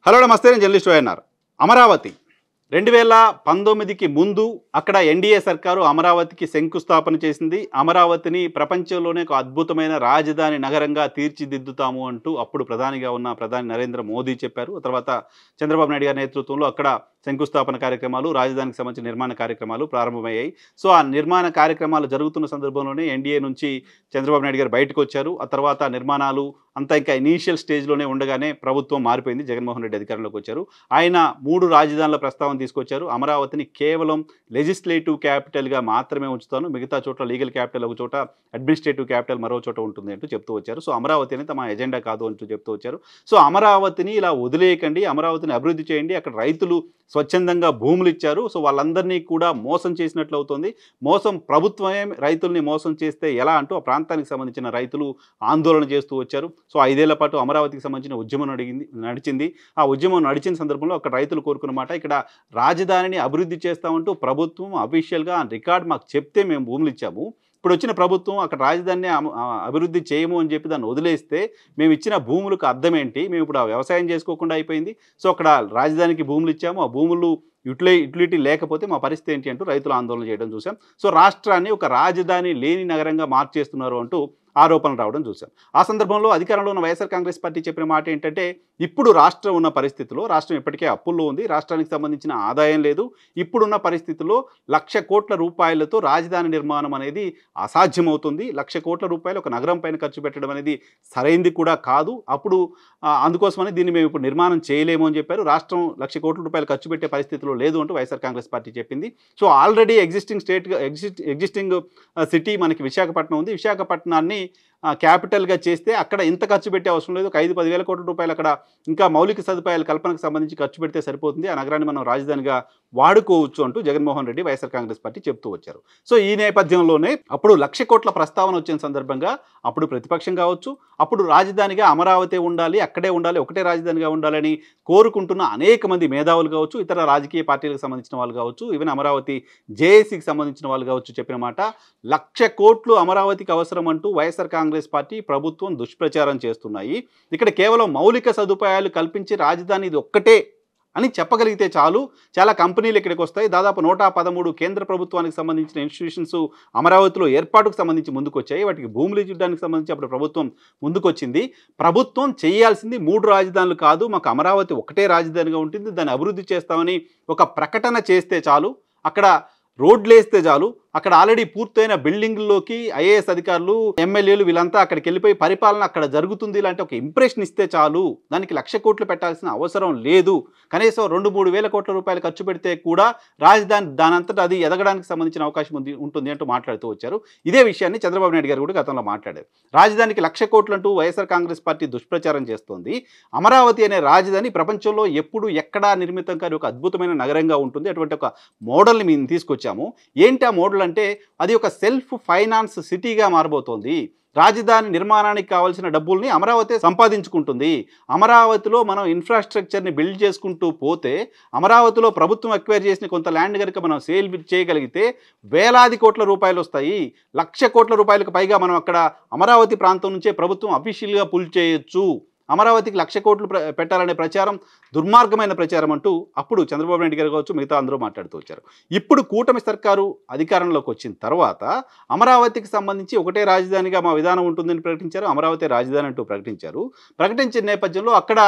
Hello నమస్తే, నేను journalist YNR. Amaravati 2019కి ముందు అక్కడ ఎన్డీఏ సర్కారు అమరావతికి శంకుస్థాపన చేసింది. అమరావతిని ప్రపంచంలోనే ఒక అద్భుతమైన రాజధాని నగరంగా తీర్చిదిద్దుతాము అంటూ అప్పుడు ప్రధానిగా ఉన్న ప్రధాని నరేంద్ర మోదీ చెప్పారు. తర్వాత చంద్రబాబు నాయుడు గారి నేతృత్వంలో అక్కడ శంకుస్థాపన కార్యక్రమాలు, రాజధానికి సంబంధించిన నిర్మాణ కార్యక్రమాలు ప్రారంభమయ్యాయి. సో ఆ నిర్మాణ కార్యక్రమాలు జరుగుతున్న సందర్భంలోనే ఎన్డీఏ నుంచి చంద్రబాబు నాయుడు గారు బయటకు వచ్చారు. ఆ తర్వాత నిర్మాణాలు అంతా ఇంకా ఇనీషియల్ స్టేజ్లోనే ఉండగానే ప్రభుత్వం మారిపోయింది. జగన్మోహన్ రెడ్డి అధికారంలోకి వచ్చారు. ఆయన 3 రాజధానుల ప్రస్తావన తీసుకొచ్చారు. అమరావతిని కేవలం లెజిస్లేటివ్ క్యాపిటల్గా మాత్రమే ఉంచుతాను, మిగతా చోట్ల లీగల్ క్యాపిటల్ ఒక చోట, అడ్మినిస్ట్రేటివ్ క్యాపిటల్ మరో చోట ఉంటుంది అంటూ చెప్తూ వచ్చారు. సో అమరావతి అనేది తమ ఎజెండా కాదు అంటూ చెప్తూ వచ్చారు. సో అమరావతిని ఇలా వదిలేయకండి, అమరావతిని అభివృద్ధి చేయండి. అక్కడ రైతులు స్వచ్ఛందంగా భూములు ఇచ్చారు. సో వాళ్ళందరినీ కూడా మోసం చేసినట్లు అవుతుంది. ప్రభుత్వమే రైతుల్ని మోసం చేస్తే ఎలా అంటూ ఆ ప్రాంతానికి సంబంధించిన రైతులు ఆందోళన చేస్తూ వచ్చారు. సో 5 ఏళ్ల పాటు అమరావతికి సంబంధించిన ఉద్యమం నడిచింది. ఆ ఉద్యమం నడిచిన సందర్భంలో అక్కడ రైతులు కోరుకున్నమాట, ఇక్కడ రాజధానిని అభివృద్ధి చేస్తామంటూ ప్రభుత్వం అఫీషియల్గా రికార్డ్ మాకు చెప్తే మేము భూములు ఇచ్చాము. ఇప్పుడు వచ్చిన ప్రభుత్వం అక్కడ రాజధానిని అభివృద్ధి చేయము అని చెప్పి దాన్ని వదిలేస్తే మేము ఇచ్చిన భూములకు అర్థం ఏంటి? మేము ఇప్పుడు ఆ వ్యవసాయం చేసుకోకుండా అయిపోయింది. సో అక్కడ రాజధానికి భూములు ఇచ్చాము, ఆ భూములు యుటిలిటీ లేకపోతే మా పరిస్థితి ఏంటి అంటూ రైతులు ఆందోళన చేయడం చూసాం. సో రాష్ట్రాన్ని ఒక రాజధాని లేని నగరంగా మార్చేస్తున్నారు అంటూ ఆరోపణలు రావడం చూసాం. ఆ సందర్భంలో అధికారంలో ఉన్న వైఎస్ఆర్ కాంగ్రెస్ పార్టీ చెప్పిన మాట ఏంటంటే, ఇప్పుడు రాష్ట్రం ఉన్న పరిస్థితిలో, రాష్ట్రం ఇప్పటికే అప్పుల్లో ఉంది, రాష్ట్రానికి సంబంధించిన ఆదాయం లేదు, ఇప్పుడున్న పరిస్థితుల్లో 1,00,000 కోట్ల రూపాయలతో రాజధాని నిర్మాణం అనేది అసాధ్యమవుతుంది. 1,00,000 కోట్ల రూపాయలు ఒక నగరం పైన ఖర్చు పెట్టడం అనేది సరైంది కూడా కాదు. అప్పుడు అందుకోసమని దీన్ని మేము ఇప్పుడు నిర్మాణం చేయలేము అని చెప్పారు. రాష్ట్రం 1,00,000 కోట్ల రూపాయలు ఖర్చు పెట్టే పరిస్థితిలో లేదు అంటూ వైఎస్ఆర్ కాంగ్రెస్ పార్టీ చెప్పింది. సో ఆల్రెడీ ఎగ్జిస్టింగ్ సిటీ మనకి విశాఖపట్నం ఉంది. విశాఖపట్నాన్ని క్యాపిటల్గా చేస్తే అక్కడ ఇంత ఖర్చు పెట్టే అవసరం లేదు. ఒక 5-10 వేల కోట్ల రూపాయలు అక్కడ ఇంకా మౌలిక సదుపాయాల కల్పనకు సంబంధించి ఖర్చు పెడితే సరిపోతుంది. ఆ నగరాన్ని మనం రాజధానిగా వాడుకోవచ్చు అంటూ జగన్మోహన్ రెడ్డి, వైఎస్ఆర్ కాంగ్రెస్ పార్టీ చెప్తూ వచ్చారు. సో ఈ నేపథ్యంలోనే అప్పుడు 1,00,000 కోట్ల ప్రస్తావన వచ్చిన సందర్భంగా అప్పుడు ప్రతిపక్షం కావచ్చు, అప్పుడు రాజధానిగా అమరావతి ఉండాలి, అక్కడే ఉండాలి, ఒకటే రాజధానిగా ఉండాలని కోరుకుంటున్న అనేక మంది మేధావులు కావచ్చు, ఇతర రాజకీయ పార్టీలకు సంబంధించిన వాళ్ళు కావచ్చు, ఈవెన్ అమరావతి జేఏసీకి సంబంధించిన వాళ్ళు కావచ్చు చెప్పిన మాట, 1,00,000 కోట్లు అమరావతికి అవసరం అంటూ వైఎస్ఆర్ కాంగ్రెస్ పార్టీ, ప్రభుత్వం దుష్ప్రచారం చేస్తున్నాయి. ఇక్కడ కేవలం మౌలిక సదుపాయాలు కల్పించి రాజధాని ఇది ఒక్కటే అని చెప్పగలిగితే చాలు, చాలా కంపెనీలు ఇక్కడికి వస్తాయి. దాదాపు 113 కేంద్ర ప్రభుత్వానికి సంబంధించిన ఇన్స్టిట్యూషన్స్ అమరావతిలో ఏర్పాటుకు సంబంధించి ముందుకు వచ్చాయి. వాటికి భూములు ఇవ్వడానికి సంబంధించి అప్పుడు ప్రభుత్వం ముందుకొచ్చింది. ప్రభుత్వం చేయాల్సింది 3 రాజధానులు కాదు, మాకు అమరావతి ఒకటే రాజధానిగా ఉంటుంది, దాన్ని అభివృద్ధి చేస్తామని ఒక ప్రకటన చేస్తే చాలు, అక్కడ రోడ్లు వేస్తే చాలు, అక్కడ ఆల్రెడీ పూర్తయిన బిల్డింగ్లోకి ఐఏఎస్ అధికారులు, ఎమ్మెల్యేలు వీళ్ళంతా అక్కడికి వెళ్ళిపోయి పరిపాలన అక్కడ జరుగుతుంది ఇలాంటి ఒక ఇంప్రెషన్ ఇస్తే చాలు. దానికి 1,00,000 కోట్లు పెట్టాల్సిన అవసరం లేదు. కనీసం 2-3 వేల కోట్ల రూపాయలు ఖర్చు పెడితే కూడా రాజధాని దానంతటా అది ఎదగడానికి సంబంధించిన అవకాశం ఉంటుంది అంటూ మాట్లాడుతూ వచ్చారు. ఇదే విషయాన్ని చంద్రబాబు నాయుడు గారు కూడా గతంలో మాట్లాడారు. రాజధానికి 1,00,000 కోట్లు అంటూ వైఎస్ఆర్ కాంగ్రెస్ పార్టీ దుష్ప్రచారం చేస్తోంది. అమరావతి అనే రాజధాని ప్రపంచంలో ఎప్పుడు ఎక్కడా నిర్మితం కాని ఒక అద్భుతమైన నగరంగా ఉంటుంది. అటువంటి ఒక మోడల్ని మేము తీసుకొచ్చాము. ఏంటి ఆ మోడల్ అంటే, అది ఒక సెల్ఫ్ ఫైనాన్స్ సిటీగా మారబోతోంది. రాజధాని నిర్మాణానికి కావాల్సిన డబ్బుల్ని అమరావతి సంపాదించుకుంటుంది. అమరావతిలో మనం ఇన్ఫ్రాస్ట్రక్చర్ని బిల్డ్ చేసుకుంటూ పోతే, అమరావతిలో ప్రభుత్వం అక్వైర్ చేసిన కొంత ల్యాండ్ కనుక మనం సేల్ చేయగలిగితే వేలాది కోట్ల రూపాయలు వస్తాయి. 1,00,000 కోట్ల రూపాయలకు పైగా మనం అక్కడ అమరావతి ప్రాంతం నుంచే ప్రభుత్వం అఫీషియల్గా పుల్ చేయొచ్చు. అమరావతికి 1,00,000 కోట్లు పెట్టాలనే ప్రచారం దుర్మార్గమైన ప్రచారం అంటూ అప్పుడు చంద్రబాబు నాయుడు గారు కావచ్చు, మిగతా అందరూ మాట్లాడుతూ వచ్చారు. ఇప్పుడు కూటమి సర్కారు అధికారంలోకి వచ్చిన తర్వాత అమరావతికి సంబంధించి ఒకటే రాజధానిగా మా విధానం ఉంటుందని ప్రకటించారు. అమరావతి రాజధాని అంటూ ప్రకటించారు. ప్రకటించిన నేపథ్యంలో అక్కడ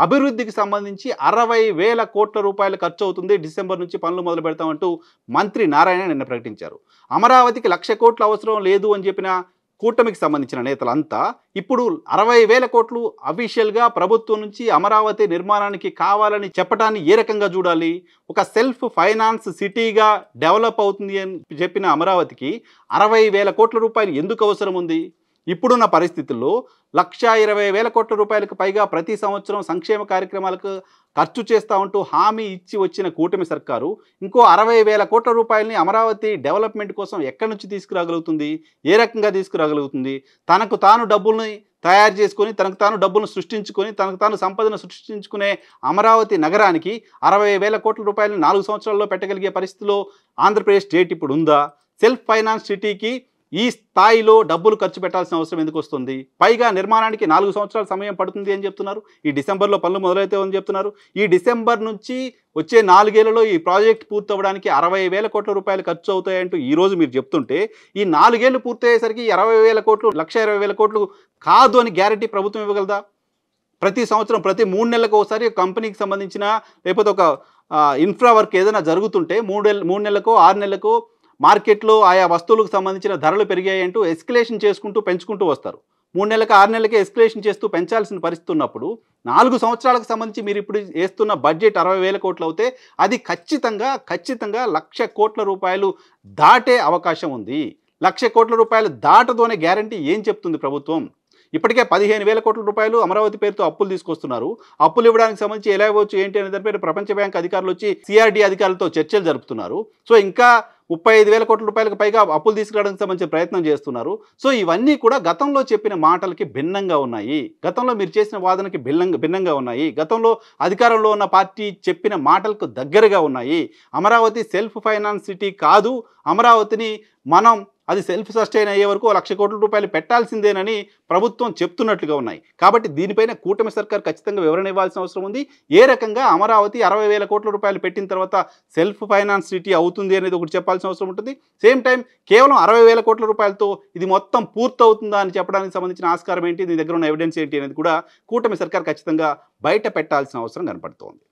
అభివృద్ధికి సంబంధించి 60,000 కోట్ల రూపాయలు ఖర్చు అవుతుంది, డిసెంబర్ నుంచి పనులు మొదలు పెడతామంటూ మంత్రి నారాయణ నిన్న ప్రకటించారు. అమరావతికి 1,00,000 కోట్ల అవసరం లేదు అని చెప్పిన కూటమికి సంబంధించిన నేతలంతా ఇప్పుడు 60,000 కోట్లు అఫీషియల్గా ప్రభుత్వం నుంచి అమరావతి నిర్మాణానికి కావాలని చెప్పడాన్ని ఏ రకంగా చూడాలి? ఒక సెల్ఫ్ ఫైనాన్స్ సిటీగా డెవలప్ అవుతుంది అని చెప్పిన అమరావతికి 60,000 కోట్ల రూపాయలు ఎందుకు అవసరం ఉంది? ఇప్పుడున్న పరిస్థితుల్లో 1,20,000 కోట్ల రూపాయలకు పైగా ప్రతి సంవత్సరం సంక్షేమ కార్యక్రమాలకు ఖర్చు చేస్తూ ఉంటూ హామీ ఇచ్చి వచ్చిన కూటమి సర్కారు ఇంకో 60,000 కోట్ల రూపాయలని అమరావతి డెవలప్మెంట్ కోసం ఎక్కడి నుంచి తీసుకురాగలుగుతుంది? ఏ రకంగా తీసుకురాగలుగుతుంది? తనకు తాను డబ్బుల్ని తయారు చేసుకొని, తనకు తాను డబ్బులను సృష్టించుకొని, తనకు తాను సంపదను సృష్టించుకునే అమరావతి నగరానికి 60,000 కోట్ల రూపాయలని 4 సంవత్సరాల్లో పెట్టగలిగే పరిస్థితిలో ఆంధ్రప్రదేశ్ స్టేట్ ఇప్పుడు ఉందా? సెల్ఫ్ ఫైనాన్స్ సిటీకి ఈ స్థాయిలో డబ్బులు ఖర్చు పెట్టాల్సిన అవసరం ఎందుకు వస్తుంది? పైగా నిర్మాణానికి 4 సంవత్సరాల సమయం పడుతుంది అని చెప్తున్నారు. ఈ డిసెంబర్‌లో పనులు మొదలవుతాయని చెప్తున్నారు. ఈ డిసెంబర్ నుంచి వచ్చే 4 ఏళ్లలో ఈ ప్రాజెక్ట్ పూర్తవ్వడానికి 60,000 కోట్ల రూపాయలు ఖర్చు అవుతాయంటూ ఈరోజు మీరు చెప్తుంటే, ఈ 4 ఏళ్లు పూర్తయ్యేసరికి 20,000 కోట్లు, 1,20,000 కోట్లు కాదు అని గ్యారంటీ ప్రభుత్వం ఇవ్వగలదా? ప్రతి సంవత్సరం ప్రతి 3 నెలలకు ఒకసారి కంపెనీకి సంబంధించిన లేకపోతే ఒక ఇన్ఫ్రా వర్క్ ఏదైనా జరుగుతుంటే 3 నెలలకో 6 నెలలకో మార్కెట్లో ఆయా వస్తువులకు సంబంధించిన ధరలు పెరిగాయంటూ ఎస్కలేషన్ చేసుకుంటూ పెంచుకుంటూ వస్తారు. 3 నెలలకు 6 నెలలకే ఎస్కలేషన్ చేస్తూ పెంచాల్సిన పరిస్థితి ఉన్నప్పుడు 4 సంవత్సరాలకు సంబంధించి మీరు ఇప్పుడు వేస్తున్న బడ్జెట్ 60,000 కోట్లు అవుతే అది ఖచ్చితంగా 1,00,000 కోట్ల రూపాయలు దాటే అవకాశం ఉంది. 1,00,000 కోట్ల రూపాయలు దాటదు అనే గ్యారంటీ ఏం చెప్తుంది ప్రభుత్వం? ఇప్పటికే 15,000 కోట్ల రూపాయలు అమరావతి పేరుతో అప్పులు తీసుకొస్తున్నారు. అప్పులు ఇవ్వడానికి సంబంధించి ఎలా ఇవ్వచ్చు ఏంటి అనే దానిపైన ప్రపంచ బ్యాంక్ అధికారులు వచ్చి సిఆర్డీ అధికారులతో చర్చలు జరుపుతున్నారు. సో ఇంకా 35,000 కోట్ల రూపాయలకు పైగా అప్పులు తీసుకురావడానికి సంబంధించిన ప్రయత్నం చేస్తున్నారు. సో ఇవన్నీ కూడా గతంలో చెప్పిన మాటలకి భిన్నంగా ఉన్నాయి. గతంలో మీరు చేసిన వాదనకి భిన్నంగా ఉన్నాయి. గతంలో అధికారంలో ఉన్న పార్టీ చెప్పిన మాటలకు దగ్గరగా ఉన్నాయి. అమరావతి సెల్ఫ్ ఫైనాన్స్ సిటీ కాదు, అమరావతిని మనం అది సెల్ఫ్ సస్టైన్ అయ్యే వరకు 1,00,000 కోట్ల రూపాయలు పెట్టాల్సిందేనని ప్రభుత్వం చెప్తున్నట్లుగా ఉన్నాయి. కాబట్టి దీనిపైన కూటమి సర్కార్ ఖచ్చితంగా వివరణ ఇవ్వాల్సిన అవసరం ఉంది. ఏ రకంగా అమరావతి 60,000 కోట్ల రూపాయలు పెట్టిన తర్వాత సెల్ఫ్ ఫైనాన్స్ సిటీ అవుతుంది అనేది ఒకటి చెప్పాల్సిన అవసరం ఉంటుంది. సేమ్ టైం కేవలం 60,000 కోట్ల రూపాయలతో ఇది మొత్తం పూర్తవుతుందా అని చెప్పడానికి సంబంధించిన ఆస్కారం ఏంటి, దీని దగ్గర ఉన్న ఎవిడెన్స్ ఏంటి అనేది కూడా కూటమి సర్కార్ ఖచ్చితంగా బయట పెట్టాల్సిన అవసరం కనపడుతోంది.